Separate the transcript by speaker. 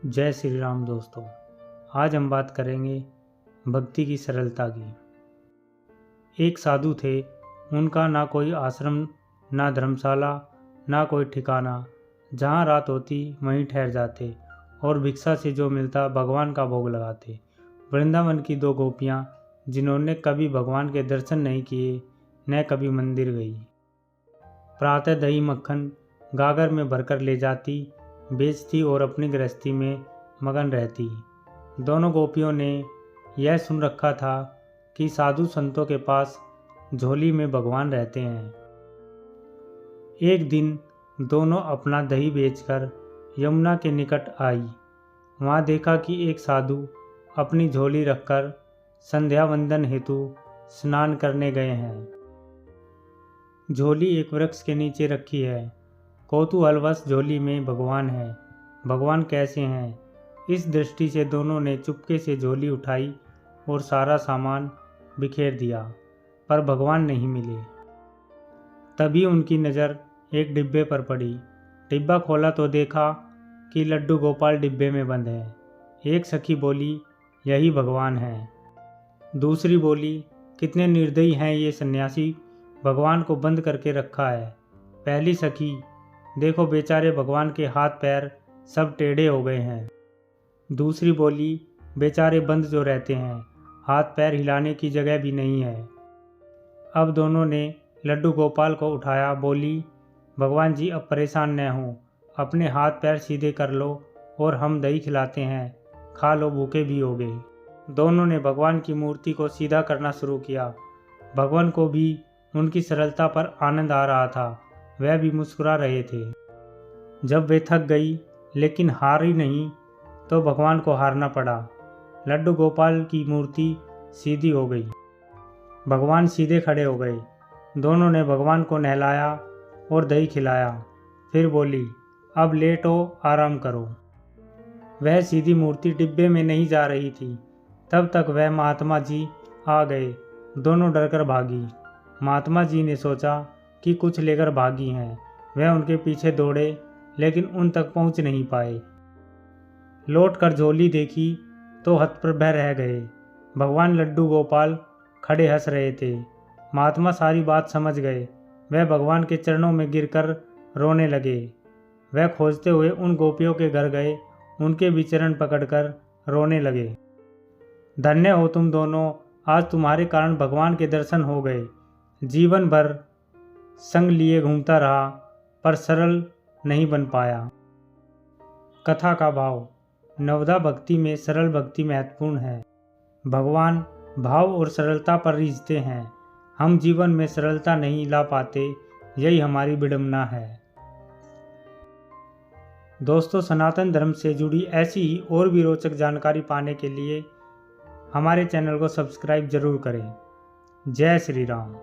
Speaker 1: जय श्री राम दोस्तों। आज हम बात करेंगे भक्ति की सरलता की। एक साधु थे, उनका ना कोई आश्रम, ना धर्मशाला, ना कोई ठिकाना। जहाँ रात होती वहीं ठहर जाते और भिक्षा से जो मिलता भगवान का भोग लगाते। वृंदावन की दो गोपियाँ, जिन्होंने कभी भगवान के दर्शन नहीं किए, न कभी मंदिर गई, प्रातः दही मक्खन गागर में भरकर ले जाती, बेचती और अपनी गृहस्थी में मगन रहती। दोनों गोपियों ने यह सुन रखा था कि साधु संतों के पास झोली में भगवान रहते हैं। एक दिन दोनों अपना दही बेचकर यमुना के निकट आई। वहाँ देखा कि एक साधु अपनी झोली रखकर संध्या वंदन हेतु स्नान करने गए हैं। झोली एक वृक्ष के नीचे रखी है। कौतूहलवश झोली में भगवान है। भगवान कैसे हैं? इस दृष्टि से दोनों ने चुपके से झोली उठाई और सारा सामान बिखेर दिया, पर भगवान नहीं मिले। तभी उनकी नज़र एक डिब्बे पर पड़ी। डिब्बा खोला तो देखा कि लड्डू गोपाल डिब्बे में बंद है। एक सखी बोली, यही भगवान है। दूसरी बोली, कितने निर्दयी हैं ये सन्यासी, भगवान को बंद करके रखा है। पहली सखी, देखो बेचारे भगवान के हाथ पैर सब टेढ़े हो गए हैं। दूसरी बोली, बेचारे बंद जो रहते हैं, हाथ पैर हिलाने की जगह भी नहीं है। अब दोनों ने लड्डू गोपाल को उठाया। बोली, भगवान जी अब परेशान न हो, अपने हाथ पैर सीधे कर लो और हम दही खिलाते हैं, खा लो, भूखे भी हो गए। दोनों ने भगवान की मूर्ति को सीधा करना शुरू किया। भगवान को भी उनकी सरलता पर आनंद आ रहा था, वह भी मुस्कुरा रहे थे। जब वे थक गई लेकिन हारी नहीं, तो भगवान को हारना पड़ा। लड्डू गोपाल की मूर्ति सीधी हो गई। भगवान सीधे खड़े हो गए। दोनों ने भगवान को नहलाया और दही खिलाया। फिर बोली, अब लेटो, आराम करो। वह सीधी मूर्ति डिब्बे में नहीं जा रही थी। तब तक वह महात्मा जी आ गए। दोनों डरकर भागी। महात्मा जी ने सोचा कि कुछ लेकर भागी हैं। वह उनके पीछे दौड़े लेकिन उन तक पहुंच नहीं पाए। लौटकर झोली देखी तो हतप्रभ रह गए। भगवान लड्डू गोपाल खड़े हंस रहे थे। महात्मा सारी बात समझ गए। वह भगवान के चरणों में गिरकर रोने लगे। वह खोजते हुए उन गोपियों के घर गए, उनके भी चरण पकड़कर रोने लगे। धन्य हो तुम दोनों, आज तुम्हारे कारण भगवान के दर्शन हो गए। जीवन भर संग लिए घूमता रहा पर सरल नहीं बन पाया। कथा का भाव। नवदा भक्ति में सरल भक्ति महत्वपूर्ण है। भगवान भाव और सरलता पर रीझते हैं। हम जीवन में सरलता नहीं ला पाते, यही हमारी विडंबना है। दोस्तों, सनातन धर्म से जुड़ी ऐसी ही और भी रोचक जानकारी पाने के लिए हमारे चैनल को सब्सक्राइब जरूर करें। जय श्री राम।